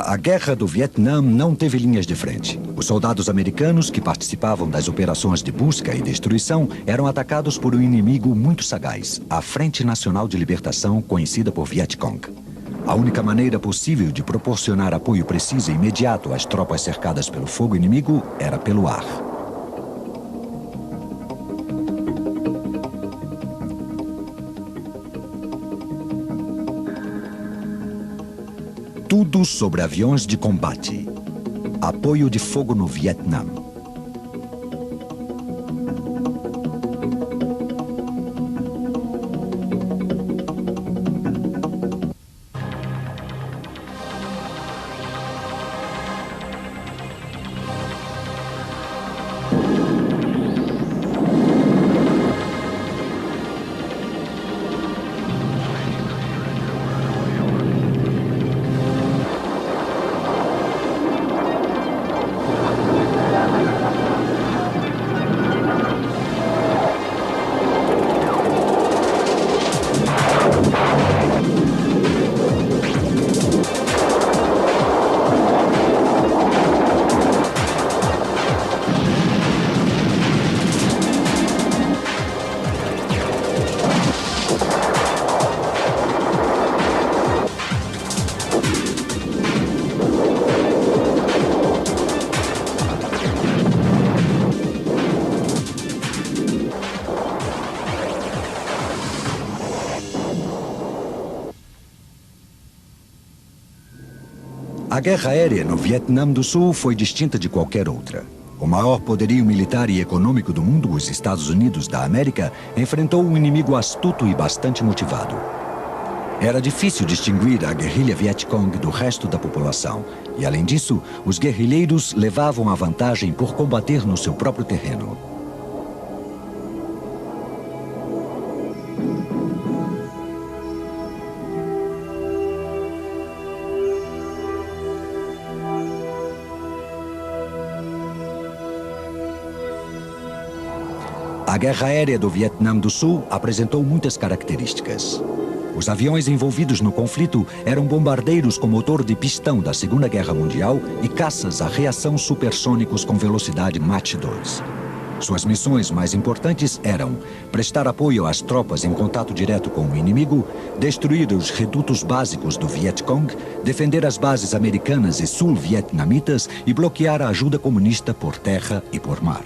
A Guerra do Vietnã não teve linhas de frente. Os soldados americanos que participavam das operações de busca e destruição eram atacados por um inimigo muito sagaz, a Frente Nacional de Libertação, conhecida por Vietcong. A única maneira possível de proporcionar apoio preciso e imediato às tropas cercadas pelo fogo inimigo era pelo ar. Tudo sobre aviões de combate. Apoio de fogo no Vietnã. A guerra aérea no Vietnã do Sul foi distinta de qualquer outra. O maior poderio militar e econômico do mundo, os Estados Unidos da América, enfrentou um inimigo astuto e bastante motivado. Era difícil distinguir a guerrilha Vietcong do resto da população. E, além disso, os guerrilheiros levavam a vantagem por combater no seu próprio terreno. A guerra aérea do Vietnã do Sul apresentou muitas características. Os aviões envolvidos no conflito eram bombardeiros com motor de pistão da Segunda Guerra Mundial e caças a reação supersônicos com velocidade Mach 2. Suas missões mais importantes eram prestar apoio às tropas em contato direto com o inimigo, destruir os redutos básicos do Vietcong, defender as bases americanas e sul-vietnamitas e bloquear a ajuda comunista por terra e por mar.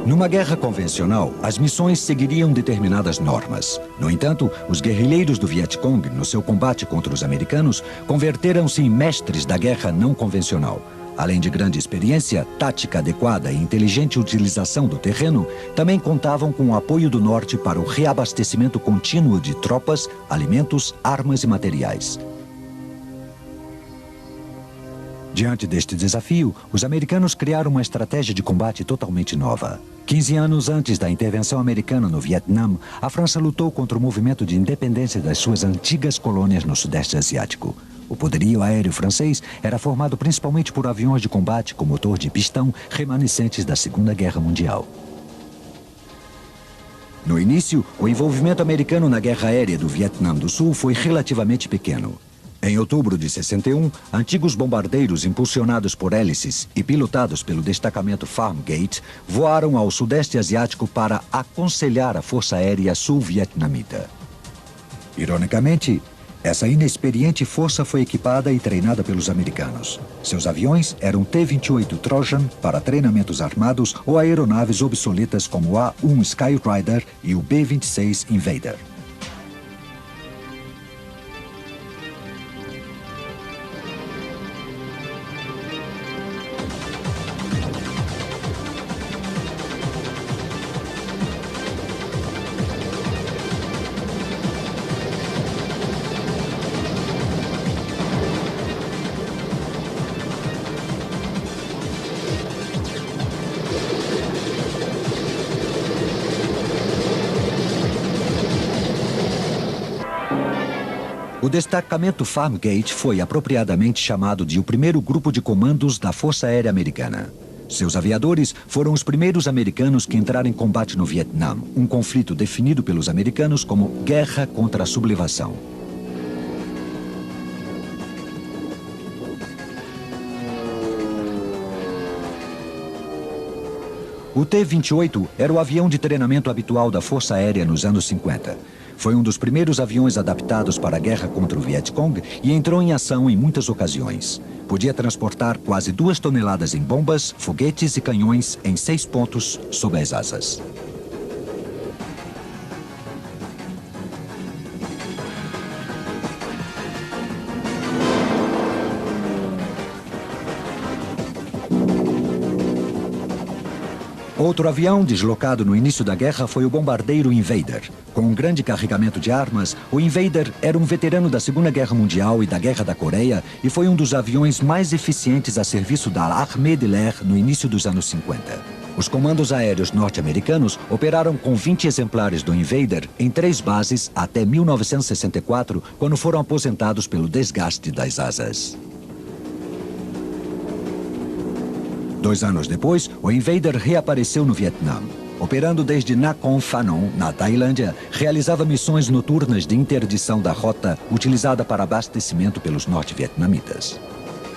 Numa guerra convencional, as missões seguiriam determinadas normas. No entanto, os guerrilheiros do Vietcong, no seu combate contra os americanos, converteram-se em mestres da guerra não convencional. Além de grande experiência, tática adequada e inteligente utilização do terreno, também contavam com o apoio do Norte para o reabastecimento contínuo de tropas, alimentos, armas e materiais. Diante deste desafio, os americanos criaram uma estratégia de combate totalmente nova. 15 anos antes da intervenção americana no Vietnã, a França lutou contra o movimento de independência das suas antigas colônias no Sudeste Asiático. O poderio aéreo francês era formado principalmente por aviões de combate com motor de pistão remanescentes da Segunda Guerra Mundial. No início, o envolvimento americano na guerra aérea do Vietnã do Sul foi relativamente pequeno. Em outubro de 61, antigos bombardeiros impulsionados por hélices e pilotados pelo destacamento Farmgate voaram ao Sudeste Asiático para aconselhar a Força Aérea Sul-Vietnamita. Ironicamente, essa inexperiente força foi equipada e treinada pelos americanos. Seus aviões eram T-28 Trojan para treinamentos armados ou aeronaves obsoletas como o A-1 Skyrider e o B-26 Invader. O destacamento Farmgate foi apropriadamente chamado de o primeiro grupo de comandos da Força Aérea Americana. Seus aviadores foram os primeiros americanos que entraram em combate no Vietnã, um conflito definido pelos americanos como guerra contra a sublevação. O T-28 era o avião de treinamento habitual da Força Aérea nos anos 50. Foi um dos primeiros aviões adaptados para a guerra contra o Vietcong e entrou em ação em muitas ocasiões. Podia transportar quase 2 toneladas em bombas, foguetes e canhões em 6 pontos sob as asas. Outro avião deslocado no início da guerra foi o bombardeiro Invader. Com um grande carregamento de armas, o Invader era um veterano da Segunda Guerra Mundial e da Guerra da Coreia e foi um dos aviões mais eficientes a serviço da Armée de l'Air no início dos anos 50. Os comandos aéreos norte-americanos operaram com 20 exemplares do Invader em 3 bases até 1964, quando foram aposentados pelo desgaste das asas. 2 anos depois, o Invader reapareceu no Vietnã. Operando desde Nakhon Phanom, na Tailândia, realizava missões noturnas de interdição da rota utilizada para abastecimento pelos norte-vietnamitas.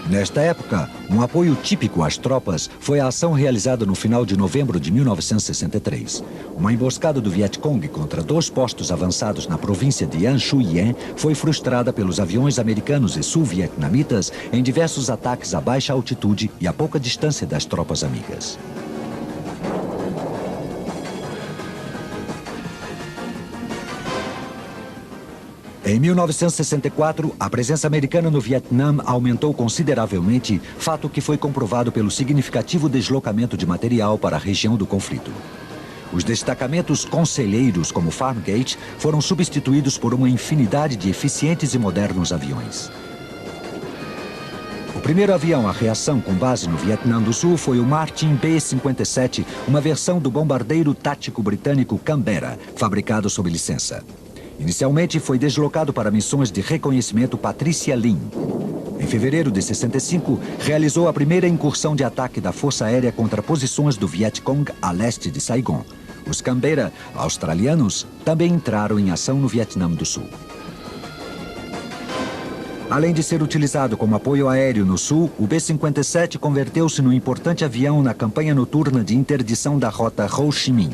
Nesta época, um apoio típico às tropas foi a ação realizada no final de novembro de 1963. Uma emboscada do Vietcong contra 2 postos avançados na província de An Chu Yen foi frustrada pelos aviões americanos e sul-vietnamitas em diversos ataques a baixa altitude e a pouca distância das tropas amigas. Em 1964, a presença americana no Vietnã aumentou consideravelmente, fato que foi comprovado pelo significativo deslocamento de material para a região do conflito. Os destacamentos conselheiros, como Farmgate, foram substituídos por uma infinidade de eficientes e modernos aviões. O primeiro avião a reação com base no Vietnã do Sul foi o Martin B-57, uma versão do bombardeiro tático britânico Canberra, fabricado sob licença. Inicialmente foi deslocado para missões de reconhecimento Patricia Lin. Em fevereiro de 65, realizou a primeira incursão de ataque da Força Aérea contra posições do Vietcong a leste de Saigon. Os Canberra, australianos, também entraram em ação no Vietnã do Sul. Além de ser utilizado como apoio aéreo no sul, o B-57 converteu-se num importante avião na campanha noturna de interdição da rota Ho Chi Minh.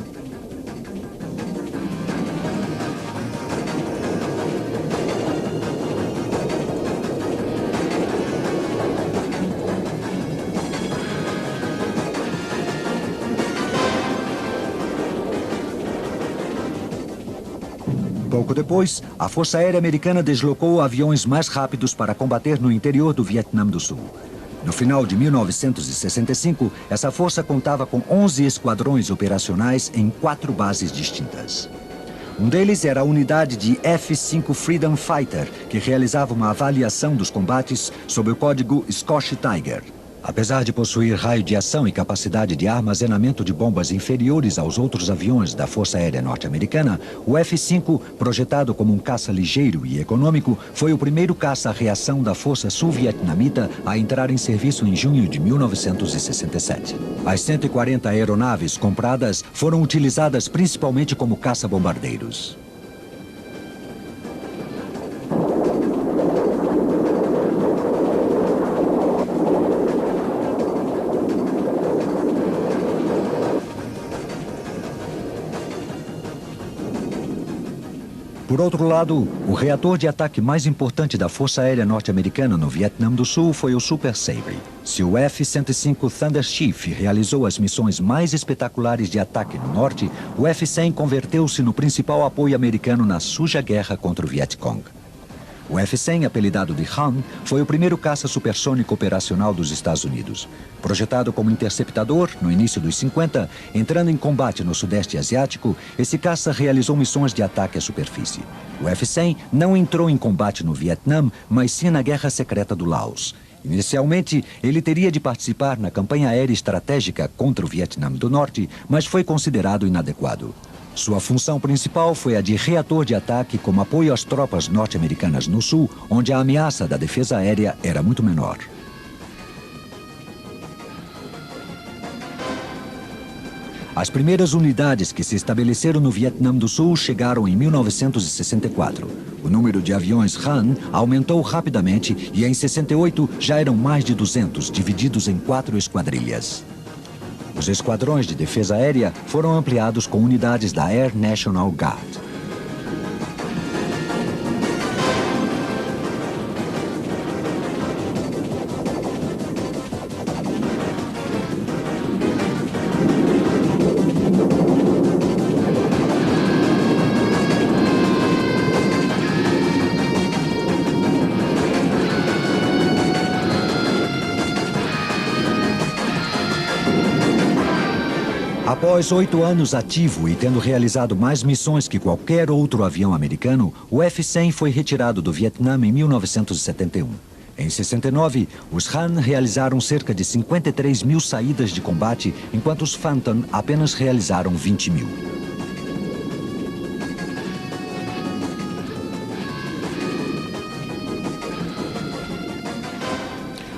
Pouco depois, a Força Aérea Americana deslocou aviões mais rápidos para combater no interior do Vietnã do Sul. No final de 1965, essa força contava com 11 esquadrões operacionais em 4 bases distintas. Um deles era a unidade de F-5 Freedom Fighter, que realizava uma avaliação dos combates sob o código Scotch Tiger. Apesar de possuir raio de ação e capacidade de armazenamento de bombas inferiores aos outros aviões da Força Aérea Norte-Americana, o F-5, projetado como um caça ligeiro e econômico, foi o primeiro caça à reação da Força Sul-Vietnamita a entrar em serviço em junho de 1967. As 140 aeronaves compradas foram utilizadas principalmente como caça-bombardeiros. Por outro lado, o reator de ataque mais importante da Força Aérea Norte-Americana no Vietnã do Sul foi o Super Sabre. Se o F-105 Thunder Chief realizou as missões mais espetaculares de ataque no norte, o F-100 converteu-se no principal apoio americano na suja guerra contra o Vietcong. O F-100, apelidado de Han, foi o primeiro caça supersônico operacional dos Estados Unidos. Projetado como interceptador no início dos 50, entrando em combate no Sudeste Asiático, esse caça realizou missões de ataque à superfície. O F-100 não entrou em combate no Vietnã, mas sim na Guerra Secreta do Laos. Inicialmente, ele teria de participar na campanha aérea estratégica contra o Vietnã do Norte, mas foi considerado inadequado. Sua função principal foi a de reator de ataque como apoio às tropas norte-americanas no sul, onde a ameaça da defesa aérea era muito menor. As primeiras unidades que se estabeleceram no Vietnã do Sul chegaram em 1964. O número de aviões Han aumentou rapidamente e em 68 já eram mais de 200, divididos em 4 esquadrilhas. Os esquadrões de defesa aérea foram ampliados com unidades da Air National Guard. Após 8 anos ativo e tendo realizado mais missões que qualquer outro avião americano, o F-100 foi retirado do Vietnã em 1971. Em 69, os Han realizaram cerca de 53 mil saídas de combate, enquanto os Phantom apenas realizaram 20 mil.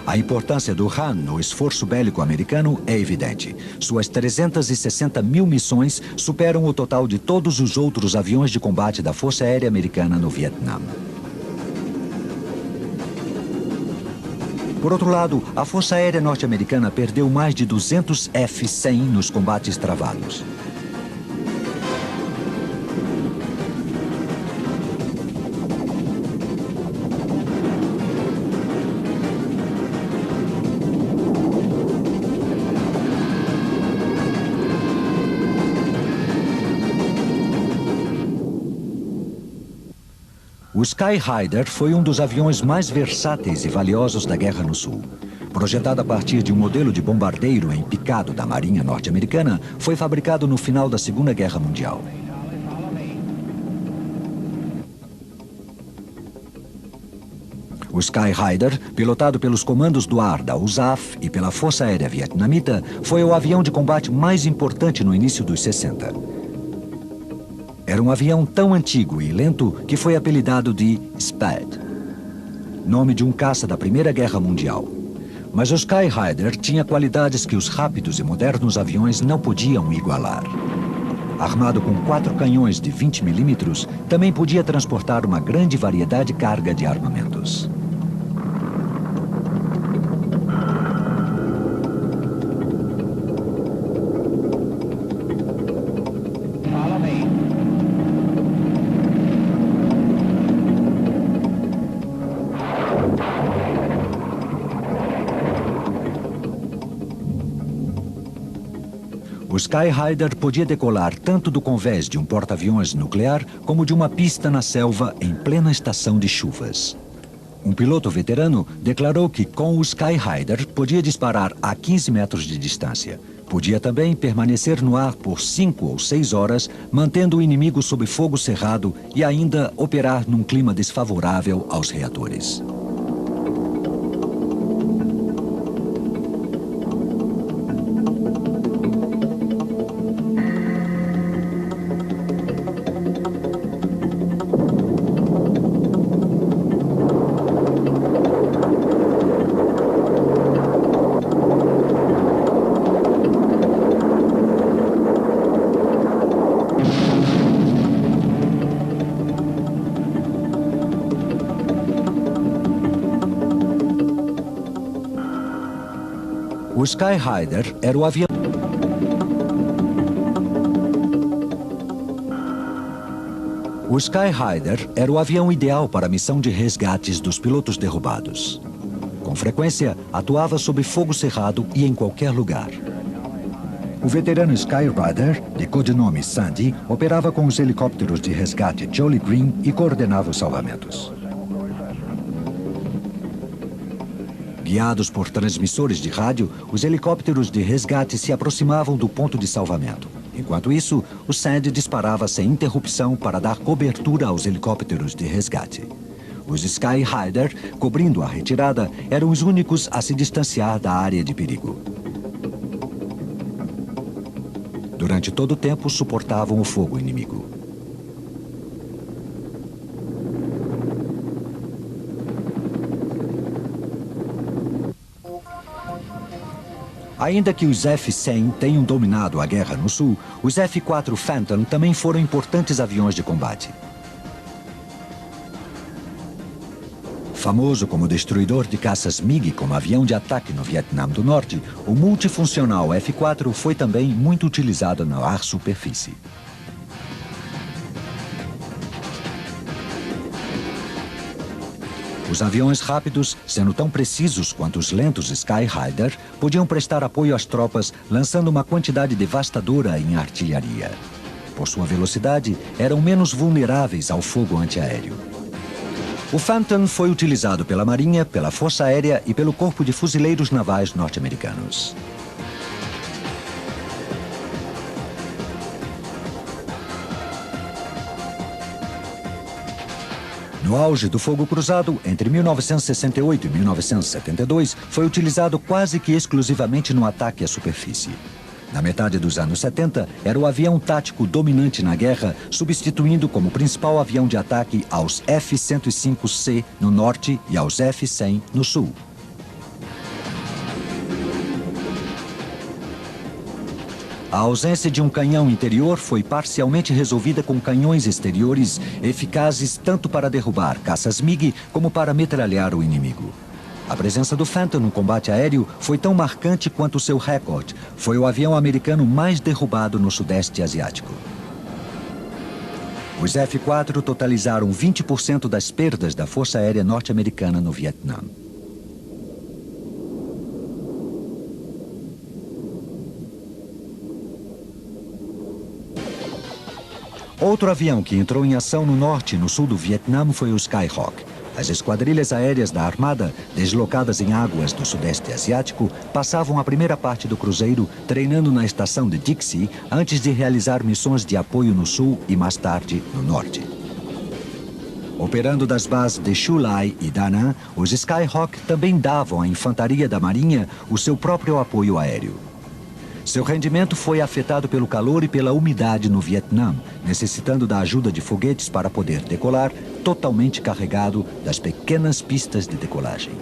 A importância do Han no esforço bélico americano é evidente. Suas 360 mil missões superam o total de todos os outros aviões de combate da Força Aérea Americana no Vietnã. Por outro lado, a Força Aérea Norte-Americana perdeu mais de 200 F-100 nos combates travados. O Skyrider foi um dos aviões mais versáteis e valiosos da Guerra no Sul. Projetado a partir de um modelo de bombardeiro em picado da Marinha norte-americana, foi fabricado no final da Segunda Guerra Mundial. O Skyrider, pilotado pelos comandos do ar da USAF e pela Força Aérea Vietnamita, foi o avião de combate mais importante no início dos 60. Era um avião tão antigo e lento que foi apelidado de Spad, nome de um caça da Primeira Guerra Mundial. Mas o Skyrider tinha qualidades que os rápidos e modernos aviões não podiam igualar. Armado com 4 canhões de 20 milímetros, também podia transportar uma grande variedade de carga de armamentos. O Skyrider podia decolar tanto do convés de um porta-aviões nuclear como de uma pista na selva em plena estação de chuvas. Um piloto veterano declarou que com o Skyrider podia disparar a 15 metros de distância. Podia também permanecer no ar por 5 ou 6 horas, mantendo o inimigo sob fogo cerrado e ainda operar num clima desfavorável aos reatores. O Skyrider era o avião... O Skyrider era o avião ideal para a missão de resgates dos pilotos derrubados. Com frequência, atuava sob fogo cerrado e em qualquer lugar. O veterano Skyrider, de codinome Sandy, operava com os helicópteros de resgate Jolly Green e coordenava os salvamentos. Guiados por transmissores de rádio, os helicópteros de resgate se aproximavam do ponto de salvamento. Enquanto isso, o Sandy disparava sem interrupção para dar cobertura aos helicópteros de resgate. Os Skyrider, cobrindo a retirada, eram os únicos a se distanciar da área de perigo. Durante todo o tempo, suportavam o fogo inimigo. Ainda que os F-100 tenham dominado a guerra no sul, os F-4 Phantom também foram importantes aviões de combate. Famoso como destruidor de caças MiG como avião de ataque no Vietnã do Norte, o multifuncional F-4 foi também muito utilizado na ar-superfície. Os aviões rápidos, sendo tão precisos quanto os lentos Skyrider, podiam prestar apoio às tropas, lançando uma quantidade devastadora em artilharia. Por sua velocidade, eram menos vulneráveis ao fogo antiaéreo. O Phantom foi utilizado pela Marinha, pela Força Aérea e pelo Corpo de Fuzileiros Navais norte-americanos. No auge do fogo cruzado, entre 1968 e 1972, foi utilizado quase que exclusivamente no ataque à superfície. Na metade dos anos 70, era o avião tático dominante na guerra, substituindo como principal avião de ataque aos F-105C no norte e aos F-100 no sul. A ausência de um canhão interior foi parcialmente resolvida com canhões exteriores eficazes tanto para derrubar caças MiG como para metralhar o inimigo. A presença do Phantom no combate aéreo foi tão marcante quanto seu recorde. Foi o avião americano mais derrubado no Sudeste Asiático. Os F-4 totalizaram 20% das perdas da Força Aérea norte-americana no Vietnã. Outro avião que entrou em ação no norte e no sul do Vietnã foi o Skyhawk. As esquadrilhas aéreas da Armada, deslocadas em águas do Sudeste Asiático, passavam a primeira parte do cruzeiro treinando na estação de Dixie antes de realizar missões de apoio no sul e mais tarde no norte. Operando das bases de Chu Lai e Da Nang, os Skyhawk também davam à infantaria da Marinha o seu próprio apoio aéreo. Seu rendimento foi afetado pelo calor e pela umidade no Vietnã, necessitando da ajuda de foguetes para poder decolar totalmente carregado das pequenas pistas de decolagem.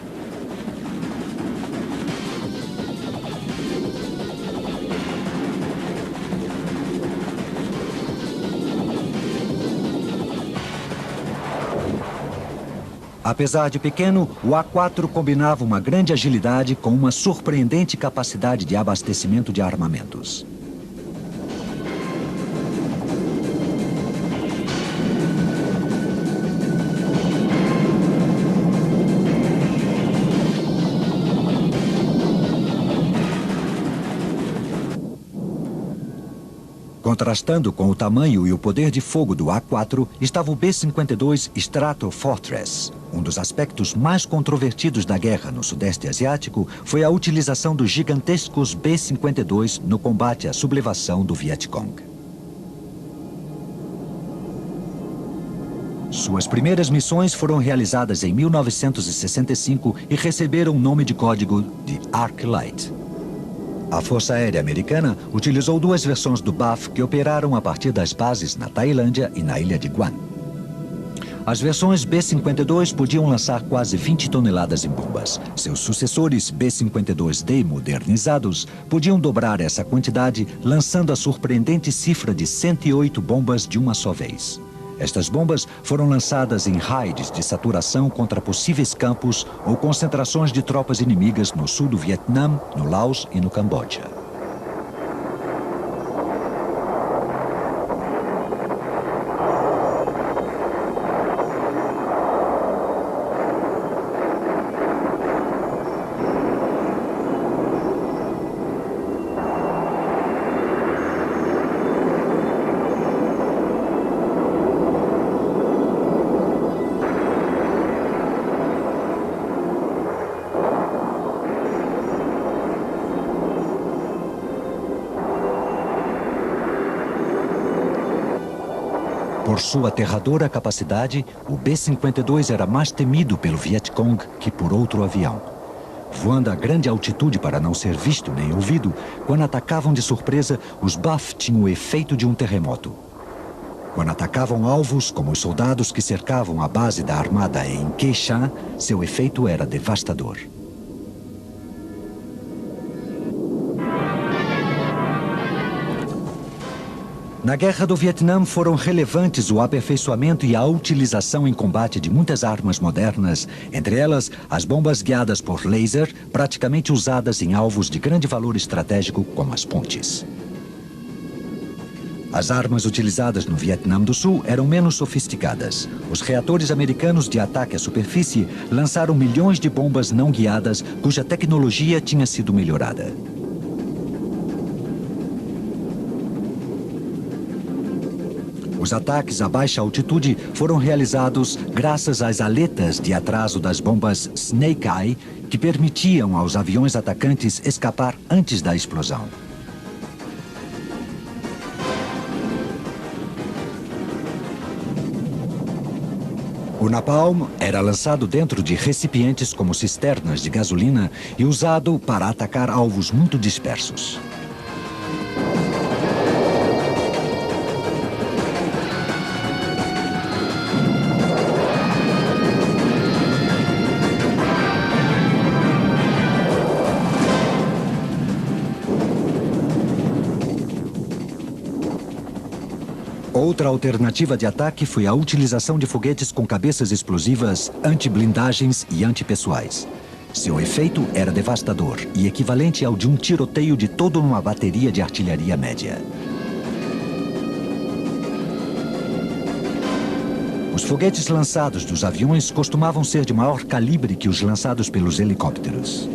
Apesar de pequeno, o A-4 combinava uma grande agilidade com uma surpreendente capacidade de abastecimento de armamentos. Contrastando com o tamanho e o poder de fogo do A-4, estava o B-52 Stratofortress. Um dos aspectos mais controvertidos da guerra no Sudeste Asiático foi a utilização dos gigantescos B-52 no combate à sublevação do Vietcong. Suas primeiras missões foram realizadas em 1965 e receberam o nome de código de Arclight. A Força Aérea Americana utilizou duas versões do BAF que operaram a partir das bases na Tailândia e na ilha de Guam. As versões B-52 podiam lançar quase 20 toneladas em bombas. Seus sucessores B-52D modernizados podiam dobrar essa quantidade, lançando a surpreendente cifra de 108 bombas de uma só vez. Estas bombas foram lançadas em raids de saturação contra possíveis campos ou concentrações de tropas inimigas no sul do Vietnã, no Laos e no Camboja. Por sua aterradora capacidade, o B-52 era mais temido pelo Vietcong que por outro avião. Voando a grande altitude para não ser visto nem ouvido, quando atacavam de surpresa, os BAF tinham o efeito de um terremoto. Quando atacavam alvos, como os soldados que cercavam a base da Armada em Khe Sanh, seu efeito era devastador. Na Guerra do Vietnã foram relevantes o aperfeiçoamento e a utilização em combate de muitas armas modernas, entre elas as bombas guiadas por laser, praticamente usadas em alvos de grande valor estratégico como as pontes. As armas utilizadas no Vietnã do Sul eram menos sofisticadas. Os reatores americanos de ataque à superfície lançaram milhões de bombas não guiadas cuja tecnologia tinha sido melhorada. Os ataques a baixa altitude foram realizados graças às aletas de atraso das bombas Snake Eye, que permitiam aos aviões atacantes escapar antes da explosão. O napalm era lançado dentro de recipientes como cisternas de gasolina e usado para atacar alvos muito dispersos. Outra alternativa de ataque foi a utilização de foguetes com cabeças explosivas, anti-blindagens e antipessoais. Seu efeito era devastador e equivalente ao de um tiroteio de toda uma bateria de artilharia média. Os foguetes lançados dos aviões costumavam ser de maior calibre que os lançados pelos helicópteros.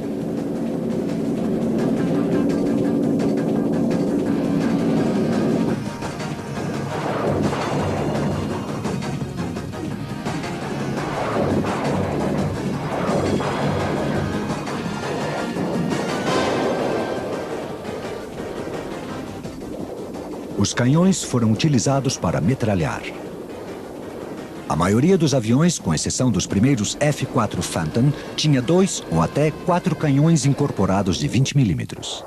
Os canhões foram utilizados para metralhar. A maioria dos aviões, com exceção dos primeiros F-4 Phantom, tinha 2 ou até 4 canhões incorporados de 20 milímetros.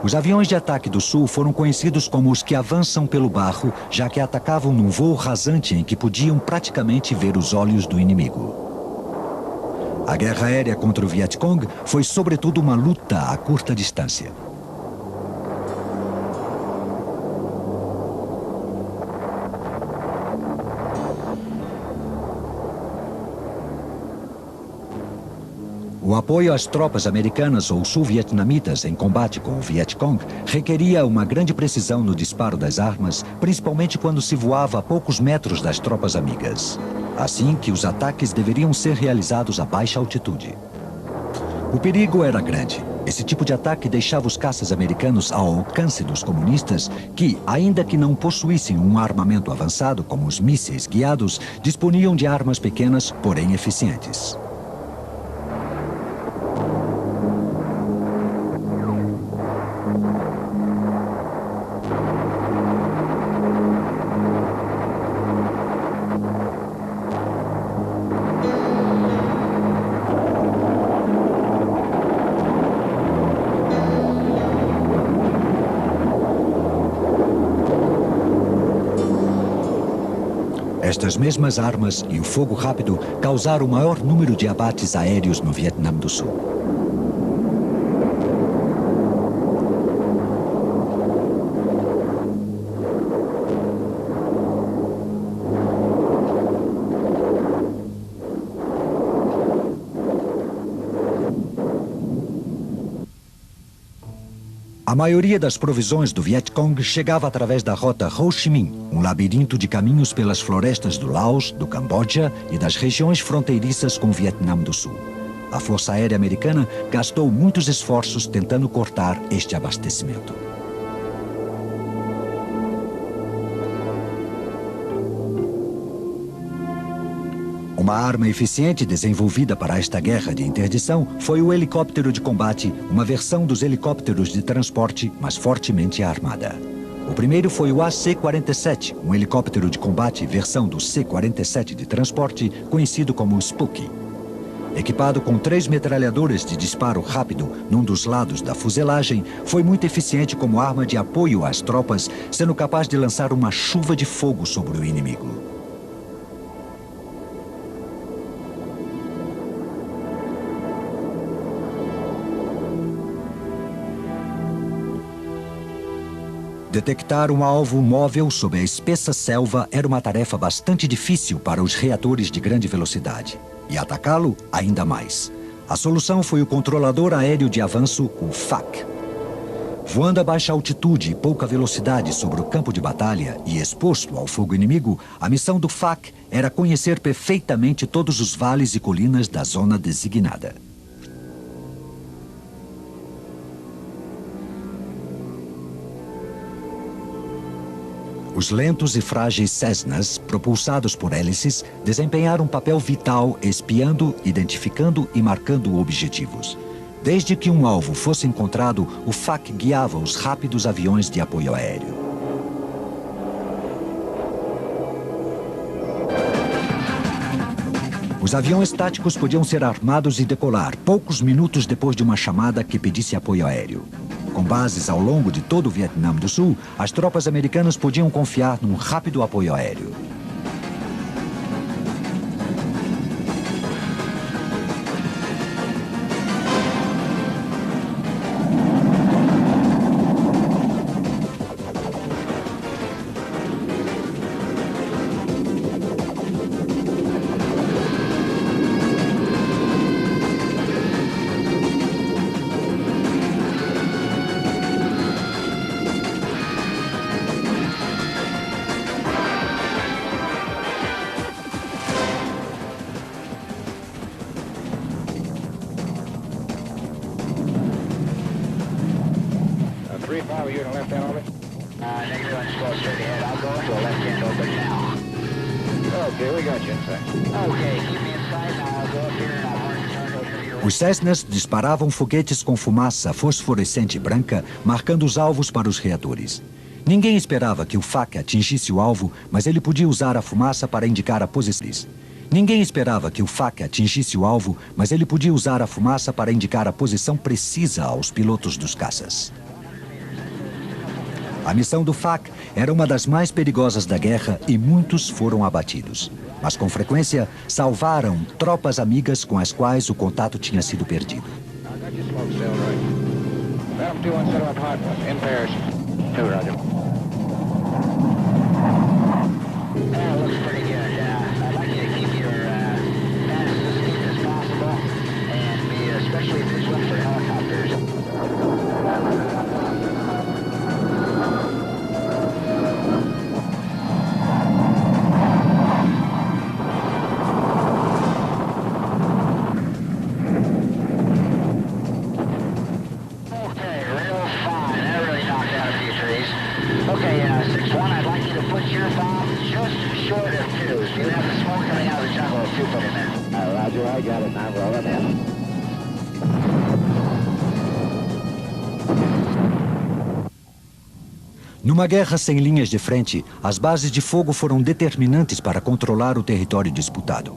Os aviões de ataque do Sul foram conhecidos como os que avançam pelo barro, já que atacavam num voo rasante em que podiam praticamente ver os olhos do inimigo. A guerra aérea contra o Vietcong foi sobretudo uma luta a curta distância. O apoio às tropas americanas ou sul-vietnamitas em combate com o Vietcong requeria uma grande precisão no disparo das armas, principalmente quando se voava a poucos metros das tropas amigas. Assim que os ataques deveriam ser realizados a baixa altitude. O perigo era grande. Esse tipo de ataque deixava os caças americanos ao alcance dos comunistas que, ainda que não possuíssem um armamento avançado como os mísseis guiados, disponiam de armas pequenas, porém eficientes. Estas mesmas armas e o fogo rápido causaram o maior número de abates aéreos no Vietnã do Sul. A maioria das provisões do Vietcong chegava através da rota Ho Chi Minh, um labirinto de caminhos pelas florestas do Laos, do Camboja e das regiões fronteiriças com o Vietnã do Sul. A Força Aérea Americana gastou muitos esforços tentando cortar este abastecimento. Uma arma eficiente desenvolvida para esta guerra de interdição foi o helicóptero de combate, uma versão dos helicópteros de transporte, mas fortemente armada. O primeiro foi o AC-47, um helicóptero de combate versão do C-47 de transporte, conhecido como Spooky. Equipado com 3 metralhadoras de disparo rápido num dos lados da fuselagem, foi muito eficiente como arma de apoio às tropas, sendo capaz de lançar uma chuva de fogo sobre o inimigo. Detectar um alvo móvel sob a espessa selva era uma tarefa bastante difícil para os reatores de grande velocidade. E atacá-lo, ainda mais. A solução foi o controlador aéreo de avanço, o FAC. Voando a baixa altitude e pouca velocidade sobre o campo de batalha e exposto ao fogo inimigo, a missão do FAC era conhecer perfeitamente todos os vales e colinas da zona designada. Os lentos e frágeis Cessnas, propulsados por hélices, desempenharam um papel vital espiando, identificando e marcando objetivos. Desde que um alvo fosse encontrado, o FAC guiava os rápidos aviões de apoio aéreo. Os aviões táticos podiam ser armados e decolar poucos minutos depois de uma chamada que pedisse apoio aéreo. Com bases ao longo de todo o Vietnã do Sul, as tropas americanas podiam confiar num rápido apoio aéreo. Os Cessnas disparavam foguetes com fumaça fosforescente branca, marcando os alvos para os reatores. Ninguém esperava que o FAC atingisse o alvo, mas ele podia usar a fumaça para indicar a posição. Ninguém esperava que o FAC atingisse o alvo, mas ele podia usar a fumaça para indicar a posição precisa aos pilotos dos caças. A missão do FAC era uma das mais perigosas da guerra e muitos foram abatidos. Mas, com frequência, salvaram tropas amigas com as quais o contato tinha sido perdido. Numa guerra sem linhas de frente, as bases de fogo foram determinantes para controlar o território disputado.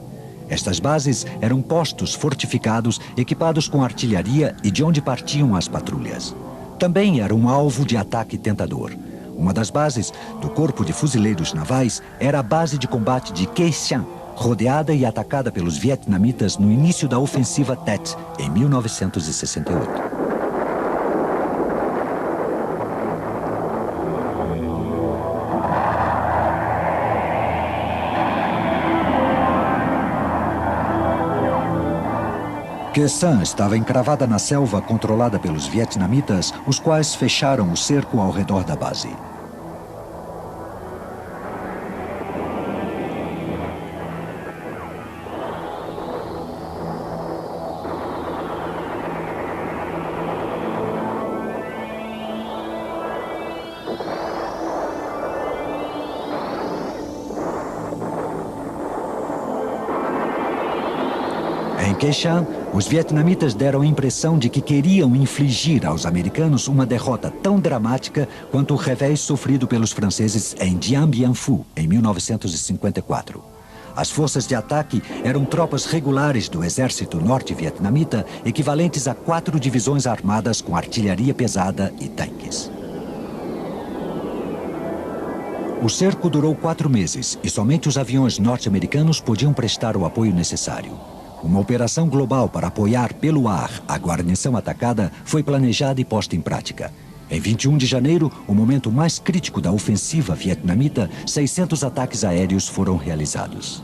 Estas bases eram postos fortificados, equipados com artilharia e de onde partiam as patrulhas. Também era um alvo de ataque tentador. Uma das bases do Corpo de Fuzileiros Navais era a base de combate de Khe Sanh, rodeada e atacada pelos vietnamitas no início da ofensiva Tet, em 1968. Khe Sanh estava encravada na selva controlada pelos vietnamitas, os quais fecharam o cerco ao redor da base. Em Khe Sanh, os vietnamitas deram a impressão de que queriam infligir aos americanos uma derrota tão dramática quanto o revés sofrido pelos franceses em Dien Bien Phu, em 1954. As forças de ataque eram tropas regulares do exército norte-vietnamita, equivalentes a 4 divisões armadas com artilharia pesada e tanques. O cerco durou 4 meses e somente os aviões norte-americanos podiam prestar o apoio necessário. Uma operação global para apoiar pelo ar a guarnição atacada foi planejada e posta em prática. Em 21 de janeiro, o momento mais crítico da ofensiva vietnamita, 600 ataques aéreos foram realizados.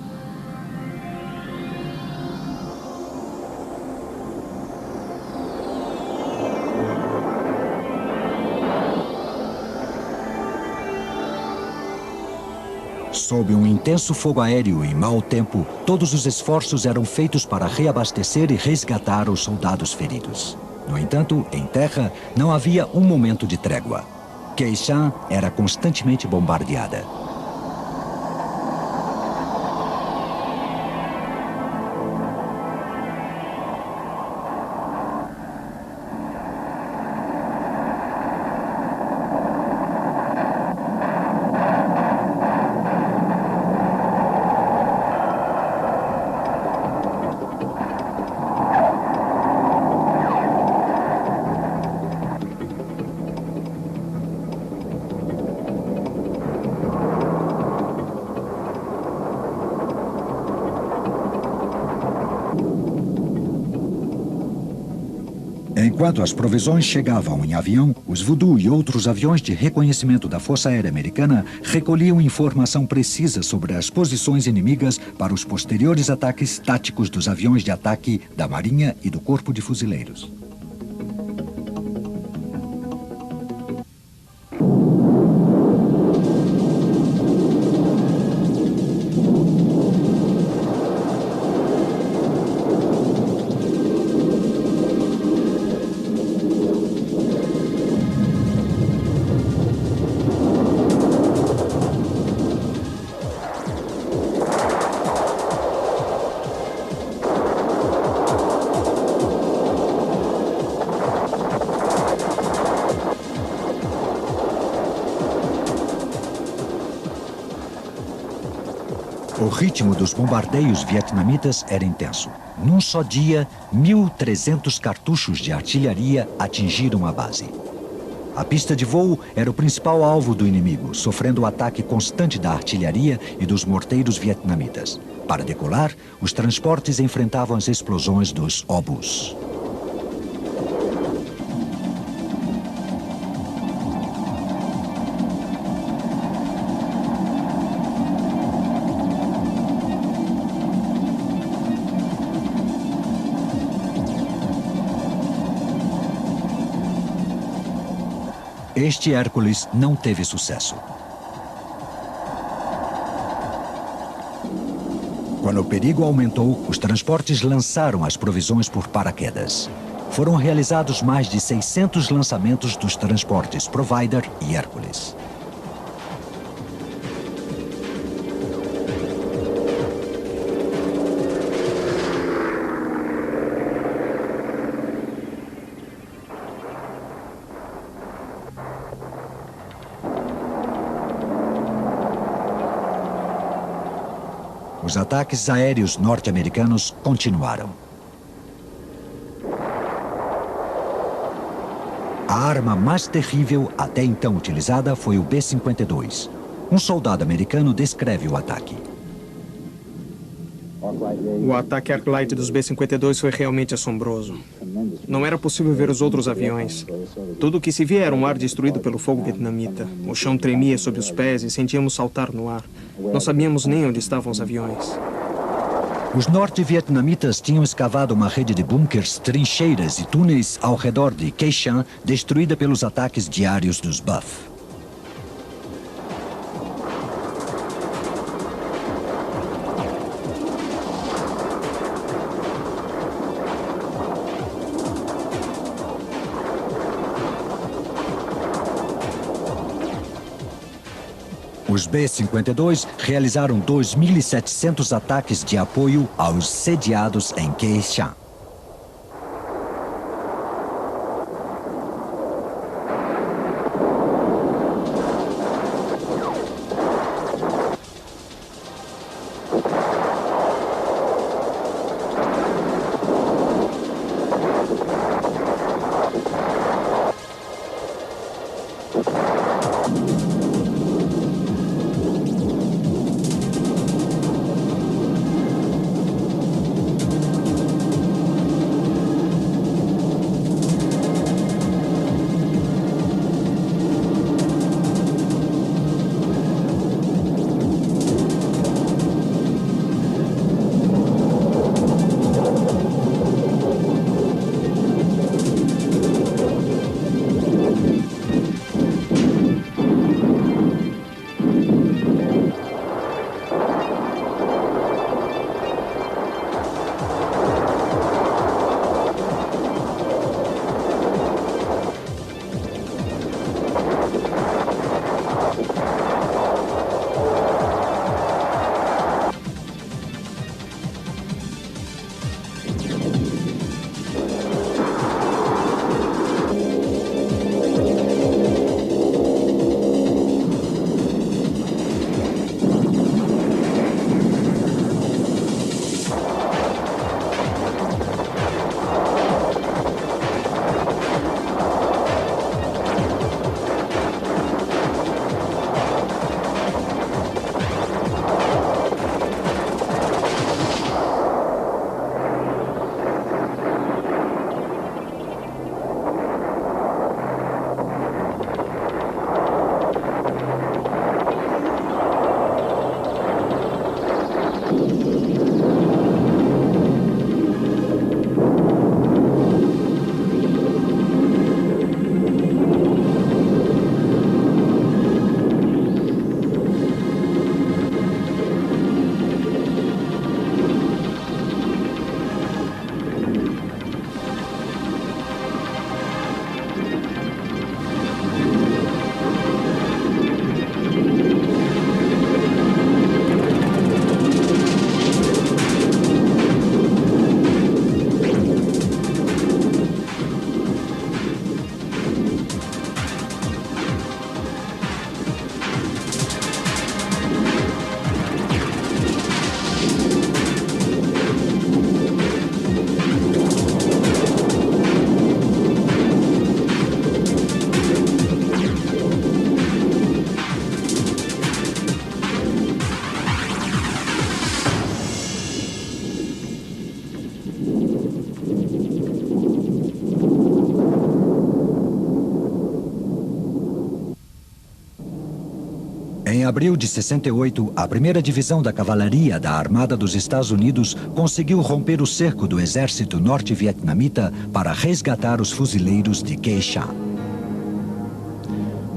Sob um intenso fogo aéreo e mau tempo, todos os esforços eram feitos para reabastecer e resgatar os soldados feridos. No entanto, em terra, não havia um momento de trégua. Khe Sanh era constantemente bombardeada. Enquanto as provisões chegavam em avião, os Voodoo e outros aviões de reconhecimento da Força Aérea Americana recolhiam informação precisa sobre as posições inimigas para os posteriores ataques táticos dos aviões de ataque da Marinha e do Corpo de Fuzileiros. O ritmo dos bombardeios vietnamitas era intenso. Num só dia, 1.300 cartuchos de artilharia atingiram a base. A pista de voo era o principal alvo do inimigo, sofrendo o ataque constante da artilharia e dos morteiros vietnamitas. Para decolar, os transportes enfrentavam as explosões dos obus. Este Hércules não teve sucesso. Quando o perigo aumentou, os transportes lançaram as provisões por paraquedas. Foram realizados mais de 600 lançamentos dos transportes Provider e Hércules. Os ataques aéreos norte-americanos continuaram. A arma mais terrível até então utilizada foi o B-52. Um soldado americano descreve o ataque. O ataque Arclight dos B-52 foi realmente assombroso. Não era possível ver os outros aviões. Tudo o que se via era um ar destruído pelo fogo vietnamita. O chão tremia sob os pés e sentíamos saltar no ar. Não sabíamos nem onde estavam os aviões. Os norte-vietnamitas tinham escavado uma rede de bunkers, trincheiras e túneis ao redor de Khe Sanh, destruída pelos ataques diários dos Buff. Os B-52 realizaram 2.700 ataques de apoio aos sediados em Khe Sanh. Em abril de 68, a 1ª Divisão da Cavalaria da Armada dos Estados Unidos conseguiu romper o cerco do exército norte-vietnamita para resgatar os fuzileiros de Quai Cham.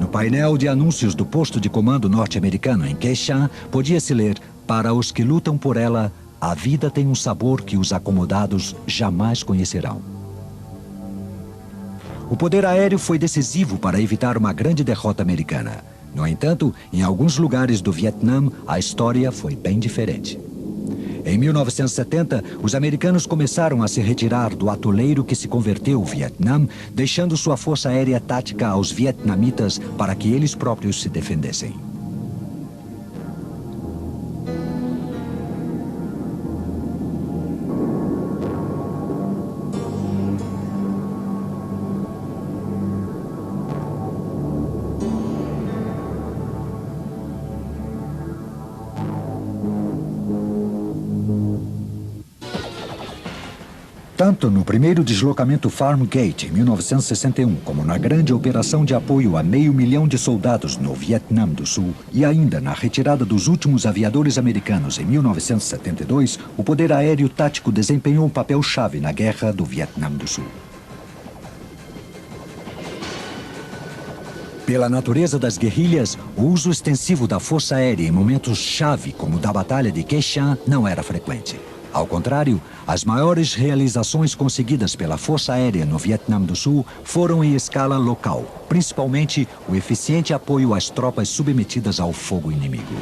No painel de anúncios do posto de comando norte-americano em Quai Cham, podia-se ler: "Para os que lutam por ela, a vida tem um sabor que os acomodados jamais conhecerão." O poder aéreo foi decisivo para evitar uma grande derrota americana. No entanto, em alguns lugares do Vietnã, a história foi bem diferente. Em 1970, os americanos começaram a se retirar do atoleiro que se converteu o Vietnã, deixando sua força aérea tática aos vietnamitas para que eles próprios se defendessem. Tanto no primeiro deslocamento Farm Gate, em 1961, como na grande operação de apoio a 500 mil de soldados no Vietnã do Sul e ainda na retirada dos últimos aviadores americanos em 1972, o poder aéreo tático desempenhou um papel-chave na Guerra do Vietnã do Sul. Pela natureza das guerrilhas, o uso extensivo da força aérea em momentos-chave, como o da Batalha de Quai Cham, não era frequente. Ao contrário, as maiores realizações conseguidas pela Força Aérea no Vietnã do Sul foram em escala local, principalmente o eficiente apoio às tropas submetidas ao fogo inimigo.